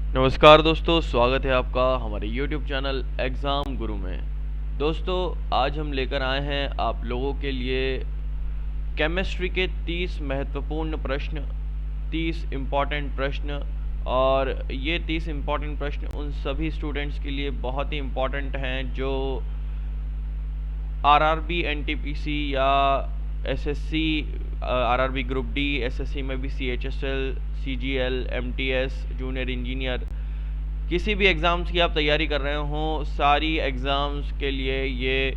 नमस्कार दोस्तों, स्वागत है आपका हमारे YouTube चैनल एग्ज़ाम गुरु में। दोस्तों, आज हम लेकर आए हैं आप लोगों के लिए केमिस्ट्री के 30 महत्वपूर्ण प्रश्न, 30 इम्पॉर्टेंट प्रश्न। और ये 30 इम्पॉर्टेंट प्रश्न उन सभी स्टूडेंट्स के लिए बहुत ही इम्पॉर्टेंट हैं जो आरआरबी, एनटीपीसी या SSC, RRB group D, SSC में भी CHSL, CGL, MTS, junior engineer, किसी भी एग्ज़ाम्स की आप तैयारी कर रहे हो, सारी एग्ज़ाम्स के लिए ये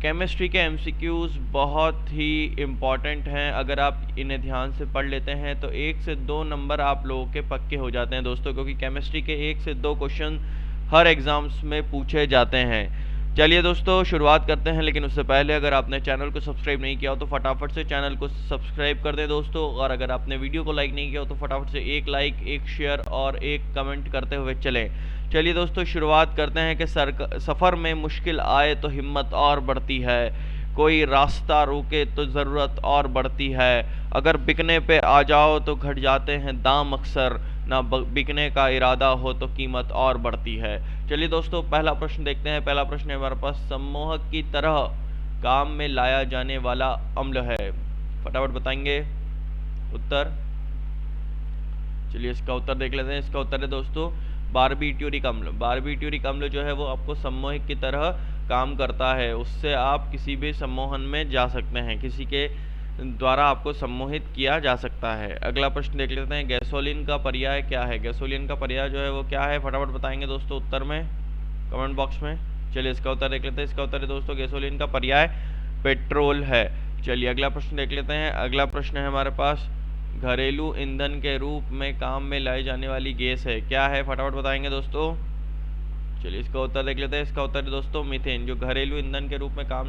केमिस्ट्री के एमसीक्यूज़ बहुत ही इम्पॉर्टेंट हैं। अगर आप इन्हें ध्यान से पढ़ लेते हैं तो 1 से 2 नंबर आप लोगों के पक्के हो जाते हैं दोस्तों, क्योंकि केमिस्ट्री के 1 से 2 क्वेश्चन हर एग्ज़ाम्स में पूछे जाते हैं। चलिए दोस्तों, शुरुआत करते हैं, लेकिन उससे पहले अगर आपने चैनल को सब्सक्राइब नहीं किया हो तो फटाफट से चैनल को सब्सक्राइब कर दें दोस्तों। और अगर आपने वीडियो को लाइक नहीं किया हो तो फटाफट से एक लाइक, एक शेयर और एक कमेंट करते हुए चलें। चलिए दोस्तों, शुरुआत करते हैं कि सफ़र में मुश्किल आए तो हिम्मत और बढ़ती है, कोई रास्ता रोके तो ज़रूरत और बढ़ती है, अगर बिकने पे आ जाओ तो घट जाते हैं दाम अक्सर, ना बिकने का इरादा हो तो कीमत और बढ़ती है। चलिए दोस्तों, पहला प्रश्न देखते हैं। पहला प्रश्न है हमारे पास, सम्मोहक की तरह काम में लाया जाने वाला अम्ल है। फटाफट बताएंगे उत्तर। चलिए इसका उत्तर देख लेते हैं। इसका उत्तर है दोस्तों बारबीट्यूरिक अम्ल। बारबीट्यूरिक अम्ल जो है वो आपको सम्मोहक की तरह काम करता है, उससे आप किसी भी सम्मोहन में जा सकते हैं, किसी के द्वारा आपको सम्मोहित किया जा सकता है। अगला प्रश्न देख लेते हैं, गैसोलीन का पर्याय क्या है। गैसोलीन का पर्याय जो है वो क्या है, फटाफट बताएंगे दोस्तों उत्तर में, कमेंट बॉक्स में। चलिए इसका उत्तर देख लेते हैं। इसका उत्तर है दोस्तों गैसोलीन का पर्याय पेट्रोल है। चलिए अगला प्रश्न देख लेते हैं। अगला प्रश्न है हमारे पास, घरेलू ईंधन के रूप में काम में लाई जाने वाली गैस है, क्या है, फटाफट बताएंगे दोस्तों। चलिए इसका उत्तर देख लेते हैं। इसका उत्तर है दोस्तों मीथेन। जो घरेलू ईंधन के रूप में काम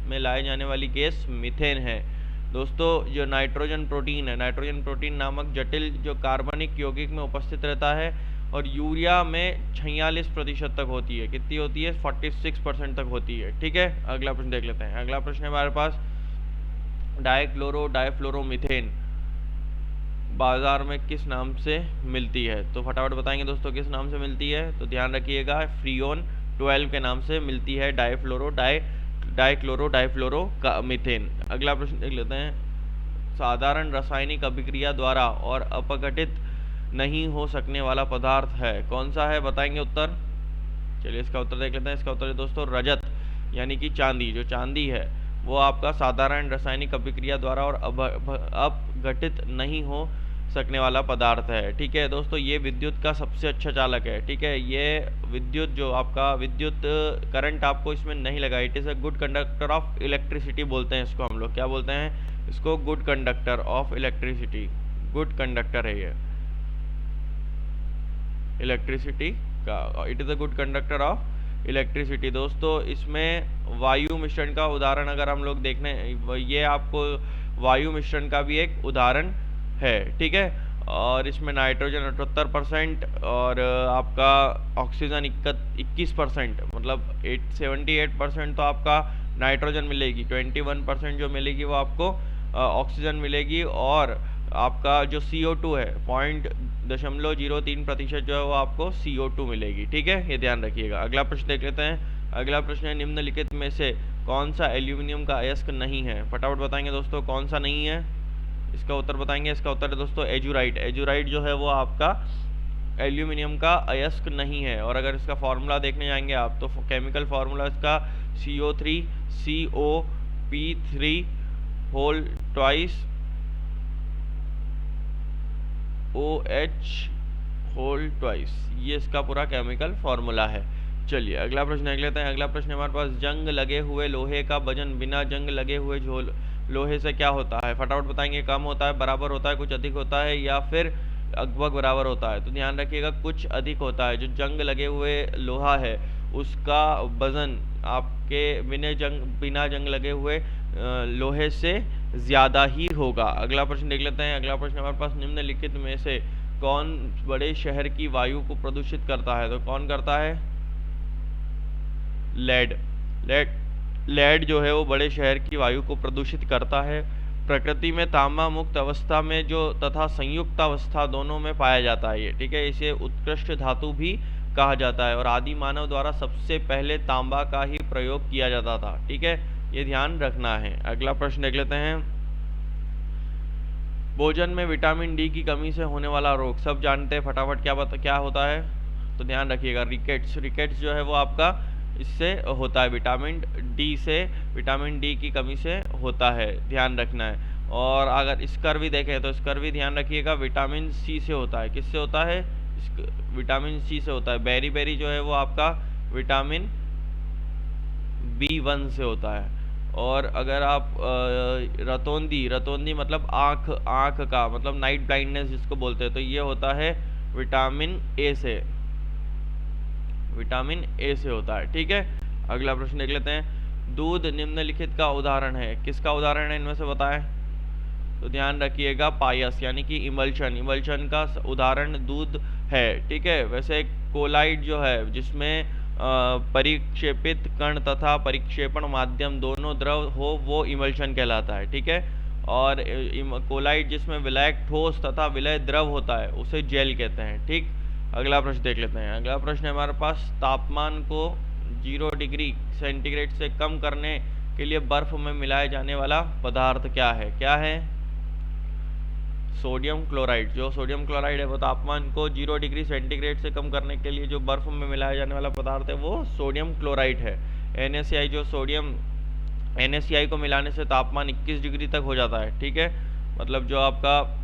में लाए जाने वाली गैस मीथेन है। दोस्तों, जो नाइट्रोजन प्रोटीन है, नाइट्रोजन प्रोटीन नामक जटिल जो कार्बनिक यौगिक में उपस्थित रहता है और यूरिया में 46% तक होती है। कितनी होती है, 46% तक होती है। ठीक है, अगला प्रश्न देख लेते हैं। अगला प्रश्न है हमारे पास, डाइफ्लोरोमीथेन बाजार में किस नाम से मिलती है। तो फटाफट बताएंगे दोस्तों किस नाम से मिलती है। तो ध्यान रखिएगा, फ्रीओन 12 के नाम से मिलती है डाइक्लोरो डाइफ्लोरो का मीथेन। अगला प्रश्न देख लेते हैं, साधारण रासायनिक अभिक्रिया द्वारा और अपघटित नहीं हो सकने वाला पदार्थ है, कौन सा है, बताएंगे उत्तर। चलिए इसका उत्तर देख लेते हैं। इसका उत्तर है दोस्तों रजत, यानी कि चांदी। जो चांदी है वो आपका साधारण रासायनिक अभिक्रिया द्वारा और अपघटित नहीं हो सकने वाला पदार्थ है। ठीक है दोस्तों, ये विद्युत का सबसे अच्छा चालक है। ठीक है, ये विद्युत जो आपका विद्युत करंट आपको इसमें नहीं लगा, it is a good conductor of electricity बोलते हैं इसको हम लोग, क्या बोलते हैं इसको, good conductor of electricity. Good conductor है ये इलेक्ट्रिसिटी का, it is a good conductor of electricity. दोस्तों, इसमें वायु मिश्रण का उदाहरण अगर हम लोग देखने, ये आपको वायु मिश्रण का भी एक उदाहरण है। ठीक है, और इसमें नाइट्रोजन 78% और आपका ऑक्सीजन 21%, मतलब 78% तो आपका नाइट्रोजन मिलेगी, 21% जो मिलेगी वो आपको ऑक्सीजन मिलेगी, और आपका जो CO2 है 0.03% जो है वो आपको CO2 मिलेगी। ठीक है, ये ध्यान रखिएगा। अगला प्रश्न देख लेते हैं। अगला प्रश्न है, निम्नलिखित में से कौन सा एल्यूमिनियम का अयस्क नहीं है। फटाफट बताएंगे दोस्तों कौन सा नहीं है, इसका उत्तर बताएंगे। इसका उत्तर है दोस्तों एजुराइट। एजुराइट जो है वो आपका एल्यूमिनियम का अयस्क नहीं है। और अगर इसका फार्मूला देखने जाएंगे आप तो केमिकल फार्मूला इसका CO3 COP3 whole twice OH whole twice, ये इसका पूरा केमिकल फार्मूला है। चलिए अगला प्रश्न देख लेते हैं। अगला प्रश्न हमारे पास, जंग लगे हुए लोहे का वजन बिना जंग लगे हुए लोहे से क्या होता है। फटाफट बताएंगे, कम होता है, बराबर होता है, कुछ अधिक होता है, या फिर लगभग बराबर होता है। तो ध्यान रखिएगा, कुछ अधिक होता है। जो जंग लगे हुए लोहा है उसका वजन आपके बिना जंग लगे हुए लोहे से ज़्यादा ही होगा। अगला प्रश्न देख लेते हैं। अगला प्रश्न हमारे पास, निम्नलिखित में से कौन बड़े शहर की वायु को प्रदूषित करता है। तो कौन करता है, लेड। लेड जो है वो बड़े शहर की वायु को प्रदूषित करता है। प्रकृति में तांबा मुक्त अवस्था में जो तथा संयुक्त अवस्था दोनों में पाया जाता है ये, ठीक है। इसे उत्कृष्ट धातु भी कहा जाता है और आदि मानव द्वारा सबसे पहले तांबा का ही प्रयोग किया जाता था, ठीक है। ये ध्यान रखना है। अगला प्रश्न देख लेते हैं। भोजन में विटामिन डी की कमी से होने वाला रोग सब जानते हैं, फटाफट क्या होता है, तो ध्यान रखिएगा। रिकेट्स, रिकेट्स जो है वो आपका इससे होता है, विटामिन डी की कमी से होता है, ध्यान रखना है। और अगर स्कर्वी देखें तो स्कर्वी ध्यान रखिएगा विटामिन सी से होता है। किससे होता है? विटामिन सी से होता है। बेरी बेरी जो है वो आपका विटामिन B1 से होता है। और अगर आप रतौंदी मतलब आँख का मतलब नाइट ब्लाइंडनेस जिसको बोलते हैं, तो ये होता है विटामिन ए से होता है, ठीक है। अगला प्रश्न देख लेते हैं। दूध निम्नलिखित का उदाहरण है, किसका उदाहरण है इनमें से बताएं? तो ध्यान रखिएगा पायस यानी कि इमल्शन का उदाहरण दूध है, ठीक है। वैसे कोलाइड जो है जिसमें परिक्षेपित कण तथा परिक्षेपण माध्यम दोनों द्रव हो वो इमल्शन कहलाता है, ठीक है। और कोलाइड जिसमें विलय ठोस तथा विलय द्रव होता है उसे जेल कहते हैं, ठीक। अगला प्रश्न देख लेते हैं। अगला प्रश्न है हमारे पास, तापमान को 0 डिग्री सेंटीग्रेड से कम करने के लिए बर्फ में मिलाया जाने वाला पदार्थ क्या है? Sodium chloride. जो सोडियम क्लोराइड है वो तापमान को 0 डिग्री सेंटीग्रेड से कम करने के लिए जो बर्फ में मिलाया जाने वाला पदार्थ है वो सोडियम क्लोराइड है। NaCl को मिलाने से तापमान 21 डिग्री तक हो जाता है, ठीक है। मतलब जो आपका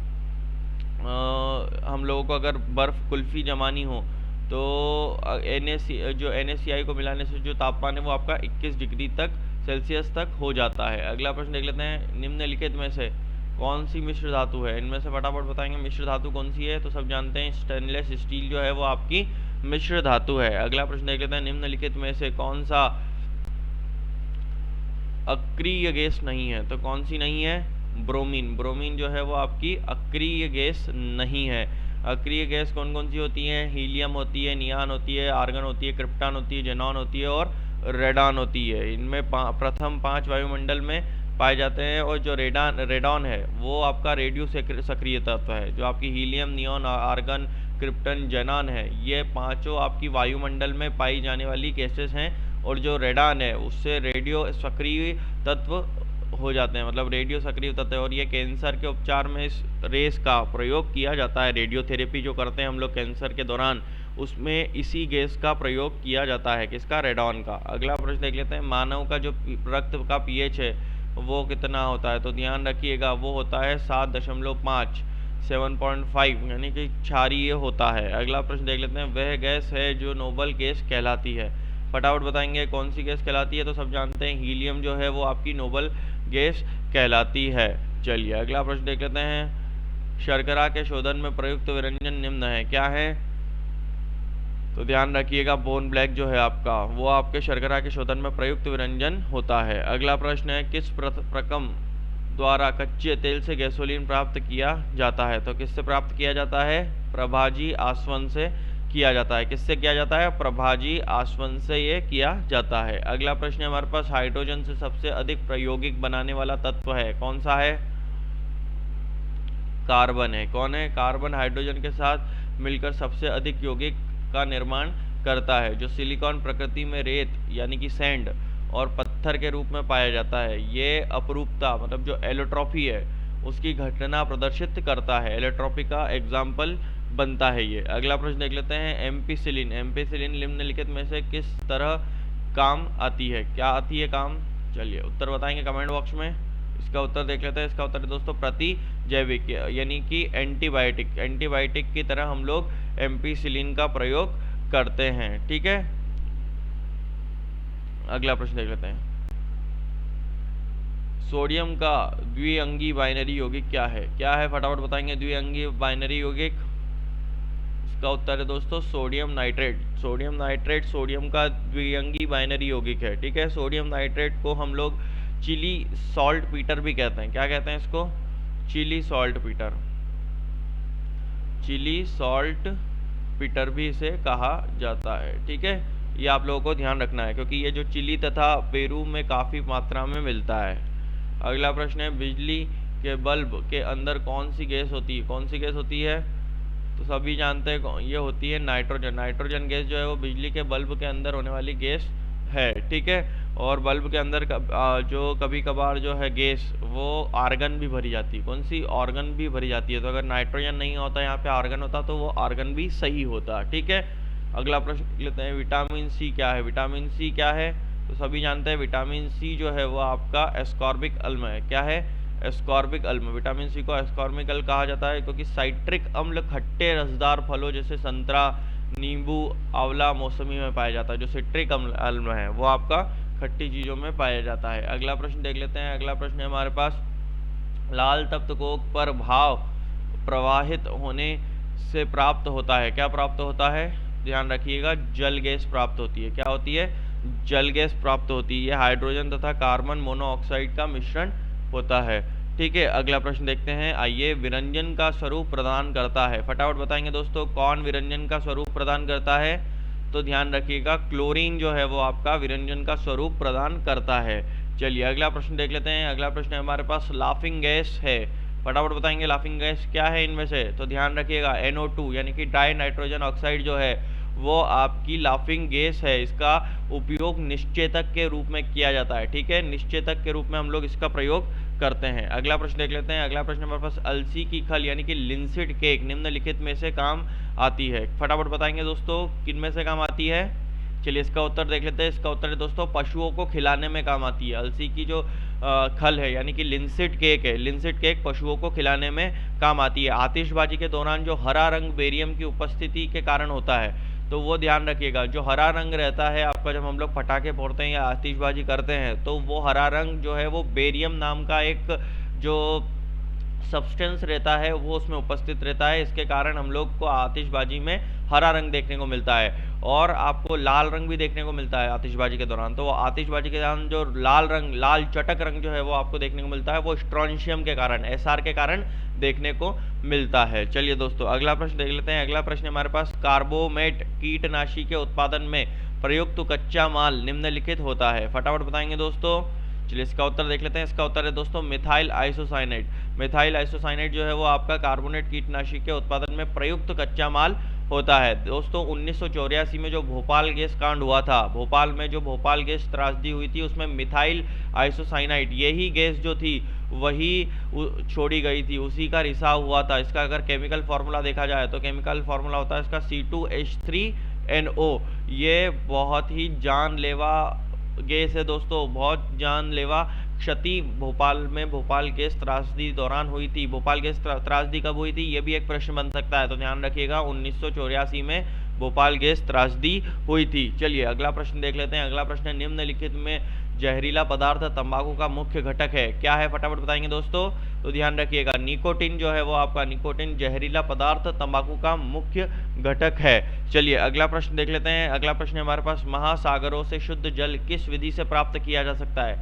हम लोगों को अगर बर्फ कुल्फी जमानी हो तो NaCl को मिलाने से जो तापमान है वो आपका 21 डिग्री तक सेल्सियस तक हो जाता है। अगला प्रश्न देख लेते हैं। निम्नलिखित में से कौन सी मिश्र धातु है? इनमें से फटाफट बताएंगे मिश्र धातु कौन सी है, तो सब जानते हैं स्टेनलेस स्टील जो है वो आपकी मिश्र धातु है। अगला प्रश्न देख लेते हैं। निम्नलिखित में से कौन सा अक्रिय गैस नहीं है? तो कौन सी नहीं है? ब्रोमीन जो है वो आपकी अक्रिय गैस नहीं है। अक्रिय गैस कौन कौन सी होती है? हीलियम होती है, नियान होती है, आर्गन होती है, क्रिप्टॉन होती है, जेनॉन होती है और रेडॉन होती है। इनमें प्रथम 5 वायुमंडल में पाए जाते हैं। और जो रेडॉन है वो आपका रेडियो सक्रिय तत्व है। जो आपकी helium, neon, argon, krypton, xenon है ये पांचों आपकी वायुमंडल में पाई जाने वाली गैसेस हैं। और जो रेडॉन है उससे रेडियो सक्रिय तत्व हो जाते हैं, मतलब रेडियो सक्रिय तत्व है। और ये कैंसर के उपचार में इस रेस का प्रयोग किया जाता है। रेडियोथेरेपी जो करते हैं हम लोग कैंसर के दौरान उसमें इसी गैस का प्रयोग किया जाता है। किसका? रेडॉन का। अगला प्रश्न देख लेते हैं। मानव का जो रक्त का पीएच है वो कितना होता है? तो ध्यान रखिएगा वो होता है 7.5 7.5 यानी कि क्षारीय होता है। अगला प्रश्न देख लेते हैं। वह गैस है जो नोबल गैस कहलाती है। फटाफट बताएंगे कौन सी गैस कहलाती है, तो सब जानते हैं हीलियम जो है वो आपकी नोबल गैस कहलाती है। चलिए अगला प्रश्न देख लेते हैं। शर्करा के शोधन में प्रयुक्त विरंजन निम्न है, क्या है? तो ध्यान रखिएगा बोन ब्लैक जो है आपका वो आपके शर्करा के शोधन में प्रयुक्त विरंजन होता है। अगला प्रश्न है। किस प्रक्रम द्वारा कच्चे तेल से गैसोलीन प्राप्त किया जाता है? तो किससे प्राप्त किया जाता है? प्रभाजी आसवन से किया जाता है। किससे किया जाता है? प्रभाजी आसवन से ये किया जाता है। अगला प्रश्न है हमारे पास। हाइड्रोजन से सबसे अधिक प्रायोगिक बनाने वाला तत्व है, कौन सा है? कार्बन है। कौन है? कार्बन हाइड्रोजन के साथ मिलकर सबसे अधिक यौगिक का निर्माण करता है। जो सिलिकॉन प्रकृति में रेत यानी कि सैंड और पत्थर के रूप में पाया जाता है, ये अपरूपता मतलब जो एलोट्रॉपी है उसकी घटना प्रदर्शित करता है। एलोट्रॉपी का एग्जाम्पल बनता है ये। अगला प्रश्न देख लेते हैं। एम्पिसिलिन निम्नलिखित में से किस तरह काम आती है? क्या आती है काम? चलिए उत्तर बताएंगे कमेंट बॉक्स में। इसका उत्तर देख लेते हैं। इसका उत्तर है दोस्तों प्रतिजैविक यानी कि एंटीबायोटिक की तरह हम लोग एम्पिसिलिन का प्रयोग करते हैं, ठीक है। अगला प्रश्न देख लेते हैं। सोडियम का द्विअंगी बाइनरी यौगिक क्या है? क्या है फटाफट बताएंगे द्विअंगी बाइनरी यौगिक? इसका उत्तर है दोस्तों सोडियम नाइट्रेट। सोडियम का द्विअंगी बाइनरी यौगिक है, ठीक है। सोडियम नाइट्रेट को हम लोग चिली सॉल्ट पीटर भी कहते हैं। क्या कहते हैं इसको? चिली सॉल्ट पीटर भी इसे कहा जाता है, ठीक है। ये आप लोगों को ध्यान रखना है क्योंकि ये जो चिली तथा पेरू में काफ़ी मात्रा में मिलता है। अगला प्रश्न है। बिजली के बल्ब के अंदर कौन सी गैस होती है? कौन सी गैस होती है? तो सभी जानते हैं ये होती है नाइट्रोजन। नाइट्रोजन गैस जो है वो बिजली के बल्ब के अंदर होने वाली गैस है, ठीक है। और बल्ब के अंदर जो कभी कभार जो है गैस वो आर्गन भी भरी जाती है। कौन सी? आर्गन भी भरी जाती है। तो अगर नाइट्रोजन नहीं होता यहाँ पे आर्गन होता तो वो आर्गन भी सही होता, ठीक है। अगला प्रश्न लेते हैं, विटामिन सी क्या है? विटामिन सी क्या है? तो सभी जानते हैं विटामिन सी जो है वो आपका एस्कॉर्बिक अम्ल है। क्या है? एस्कॉर्बिक अम्ल। विटामिन सी को एस्कॉर्बिक अम्ल कहा जाता है क्योंकि साइट्रिक अम्ल खट्टे रसदार फलों जैसे संतरा, नींबू, आंवला, मौसमी में पाया जाता है। जो सिट्रिक अम्ल है वो आपका खट्टी चीज़ों में पाया जाता है। अगला प्रश्न देख लेते हैं। अगला प्रश्न है हमारे पास, लाल तप्त कोक पर भाप प्रवाहित होने से प्राप्त होता है। क्या प्राप्त होता है? ध्यान रखिएगा, जल गैस प्राप्त होती है। क्या होती है? जल गैस प्राप्त होती है। हाइड्रोजन तथा कार्बन मोनोऑक्साइड का मिश्रण होता है, ठीक है। अगला प्रश्न देखते हैं, आइए। विरंजन का स्वरूप प्रदान करता है। फटाफट बताएंगे दोस्तों, कौन विरंजन का स्वरूप प्रदान करता है? तो ध्यान रखिएगा, क्लोरीन जो है वो आपका विरंजन का स्वरूप प्रदान करता है। चलिए अगला प्रश्न देख लेते हैं। अगला प्रश्न है हमारे पास, लाफिंग गैस है। फटाफट बताएंगे लाफिंग गैस क्या है इनमें से? तो ध्यान रखिएगा, NO2 यानी कि डाई नाइट्रोजन ऑक्साइड जो है वो आपकी लाफिंग गैस है। इसका उपयोग निश्चेतक के रूप में किया जाता है, ठीक है। निश्चेतक के रूप में हम लोग इसका प्रयोग करते हैं। अगला प्रश्न देख लेते हैं। अगला प्रश्न हमारे पास, अलसी की खल यानी कि लिंसीड केक निम्नलिखित में से काम आती है। फटाफट बताएंगे दोस्तों, किन में से काम आती है? चलिए इसका उत्तर देख लेते हैं। इसका उत्तर है दोस्तों, पशुओं को खिलाने में काम आती है। अलसी की जो खल है यानी कि लिंसीड केक है, लिंसीड केक पशुओं को खिलाने में काम आती है। आतिशबाजी के दौरान जो हरा रंग बेरियम की उपस्थिति के कारण होता है, तो वो ध्यान रखिएगा, जो हरा रंग रहता है आपका जब हम लोग पटाखे फोड़ते हैं या आतिशबाजी करते हैं, तो वो हरा रंग जो है वो बेरियम नाम का एक जो सब्सटेंस रहता है वो उसमें उपस्थित रहता है। इसके कारण हम लोग को आतिशबाजी में हरा रंग देखने को मिलता है और आपको लाल रंग भी देखने को मिलता है आतिशबाजी के दौरान। तो वो आतिशबाजी के दौरान जो लाल रंग, लाल चटक रंग जो है वो आपको देखने को मिलता है, वो स्ट्रोंशियम के कारण, SR के कारण देखने को मिलता है। चलिए दोस्तों अगला प्रश्न देख लेते हैं। अगला प्रश्न हमारे पास, कार्बोमेट कीटनाशी के उत्पादन में प्रयुक्त कच्चा माल निम्नलिखित होता है। फटाफट बताएंगे दोस्तों। चलिए इसका उत्तर देख लेते हैं। इसका उत्तर है दोस्तों मिथाइल आइसोसाइनेट। मिथाइल आइसोसाइनेट जो है वो आपका कार्बोनेट कीटनाशी के उत्पादन में प्रयुक्त कच्चा माल होता है। दोस्तों 1984 में जो भोपाल गैस कांड हुआ था, भोपाल में जो भोपाल गैस त्रासदी हुई थी, उसमें मिथाइल आइसोसाइनाइड यही गैस जो थी वही छोड़ी गई थी, उसी का रिसाव हुआ था। इसका अगर केमिकल फार्मूला देखा जाए तो केमिकल फार्मूला होता है इसका C2H3NO। ये बहुत ही जानलेवा गैस है दोस्तों, बहुत जानलेवा क्षति भोपाल में भोपाल गैस त्रासदी दौरान हुई थी। भोपाल गैस त्रासदी कब हुई थी, ये भी एक प्रश्न बन सकता है, तो ध्यान रखिएगा 1984 में भोपाल गैस त्रासदी हुई थी। चलिए अगला प्रश्न देख लेते हैं। अगला प्रश्न, निम्नलिखित में जहरीला पदार्थ तंबाकू का मुख्य घटक है। क्या है? फटाफट बताएंगे दोस्तों। तो ध्यान रखिएगा, निकोटिन जो है वो आपका, निकोटिन जहरीला पदार्थ तंबाकू का मुख्य घटक है। चलिए अगला प्रश्न देख लेते हैं। अगला प्रश्न हमारे पास, महासागरों से शुद्ध जल किस विधि से प्राप्त किया जा सकता है?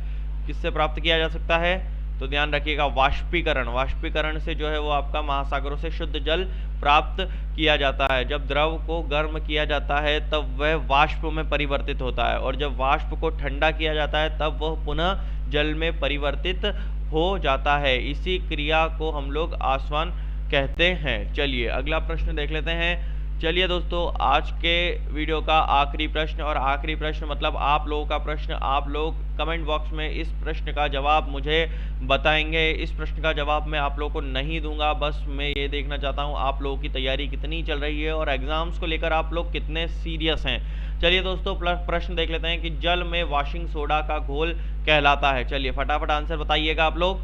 किससे प्राप्त किया जा सकता है? तो ध्यान रखिएगा, वाष्पीकरण। वाष्पीकरण से जो है वो आपका महासागरों से शुद्ध जल प्राप्त किया जाता है। जब द्रव को गर्म किया जाता है तब वह वाष्प में परिवर्तित होता है, और जब वाष्प को ठंडा किया जाता है तब वह पुनः जल में परिवर्तित हो जाता है। इसी क्रिया को हम लोग आसवन कहते हैं। चलिए अगला प्रश्न देख लेते हैं। चलिए दोस्तों, आज के वीडियो का आखिरी प्रश्न, और आखिरी प्रश्न मतलब आप लोगों का प्रश्न, आप लोग कमेंट बॉक्स में इस प्रश्न का जवाब मुझे बताएंगे। इस प्रश्न का जवाब मैं आप लोगों को नहीं दूंगा, बस मैं ये देखना चाहता हूँ आप लोगों की तैयारी कितनी चल रही है और एग्जाम्स को लेकर आप लोग कितने सीरियस हैं। चलिए दोस्तों प्रश्न देख लेते हैं कि जल में वॉशिंग सोडा का घोल कहलाता है। चलिए फटाफट आंसर बताइएगा आप लोग।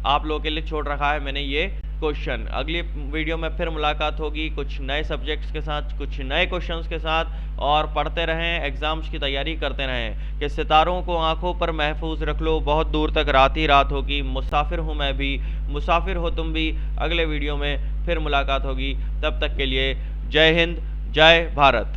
आप लोगों के लिए छोड़ रखा है मैंने ये क्वेश्चन। अगली वीडियो में फिर मुलाकात होगी कुछ नए सब्जेक्ट्स के साथ, कुछ नए क्वेश्चंस के साथ, और पढ़ते रहें, एग्जाम्स की तैयारी करते रहें। कि सितारों को आंखों पर महफूज रख लो, बहुत दूर तक रात ही रात होगी। मुसाफिर हूँ मैं भी, मुसाफिर हो तुम भी। अगले वीडियो में फिर मुलाकात होगी, तब तक के लिए जय हिंद, जय भारत।